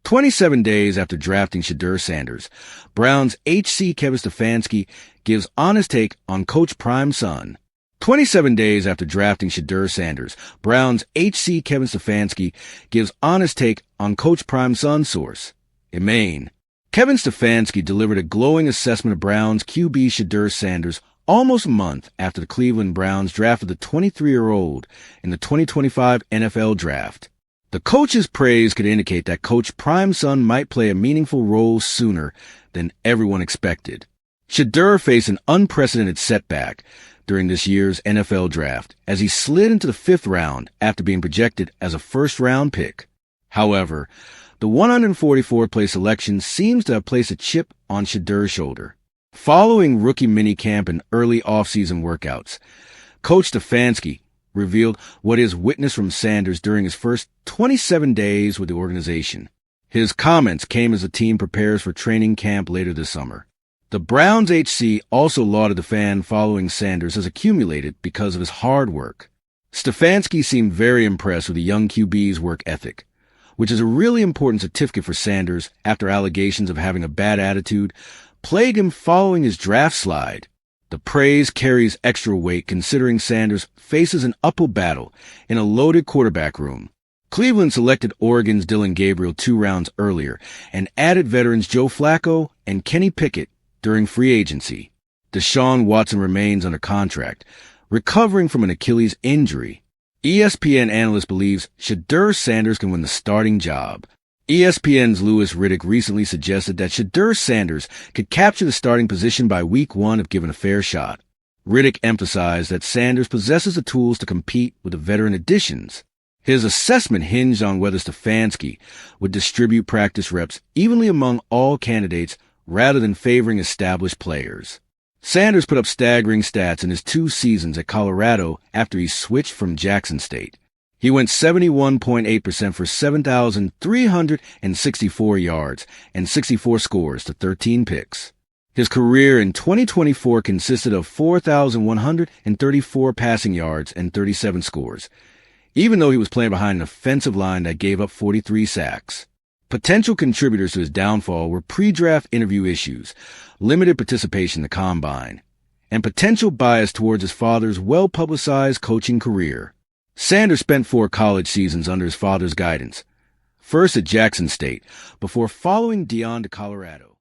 27 days after drafting Shedeur Sanders, Browns HC Kevin Stefanski gives honest take on Coach Prime's son. 27 days after drafting Shedeur Sanders, Browns HC Kevin Stefanski gives honest take on Coach Prime's son source. In Maine, Kevin Stefanski delivered a glowing assessment of Browns QB Shedeur Sanders almost a month after the Cleveland Browns drafted the 23-year-old in the 2025 NFL Draft. The coach's praise could indicate that Coach Prime's son might play a meaningful role sooner than everyone expected. Shedeur faced an unprecedented setback during this year's NFL Draft as he slid into the 5th round after being projected as a first-round pick. However, the 144th place selection seems to have placed a chip on Shedeur's shoulder. Following rookie minicamp and early offseason workouts, Coach Stefanski revealed what is witnessed from Sanders during his first 27 days with the organization. His comments came as the team prepares for training camp later this summer. The Browns HC also lauded the fan following Sanders has accumulated because of his hard work. Stefanski seemed very impressed with the young QB's work ethic, which is a really important certificate for Sanders after allegations of having a bad attitude plagued him following his draft slide. The praise carries extra weight considering Sanders faces an uphill battle in a loaded quarterback room. Cleveland selected Oregon's Dillon Gabriel 2 rounds earlier and added veterans Joe Flacco and Kenny Pickett during free agency. Deshaun Watson remains under contract, recovering from an Achilles injury. ESPN analyst believes Shedeur Sanders can win the starting job. ESPN's Louis Riddick recently suggested that Shedeur Sanders could capture the starting position by week 1 if given a fair shot. Riddick emphasized that Sanders possesses the tools to compete with the veteran additions. His assessment hinged on whether Stefanski would distribute practice reps evenly among all candidates rather than favoring established players. Sanders put up staggering stats in his 2 seasons at Colorado after he switched from Jackson State. He went 71.8% for 7,364 yards and 64 scores to 13 picks. His career in 2024 consisted of 4,134 passing yards and 37 scores, even though he was playing behind an offensive line that gave up 43 sacks. Potential contributors to his downfall were pre-draft interview issues, limited participation in the combine, and potential bias towards his father's well-publicized coaching career. Sanders spent 4 college seasons under his father's guidance, first at Jackson State, before following Deion to Colorado.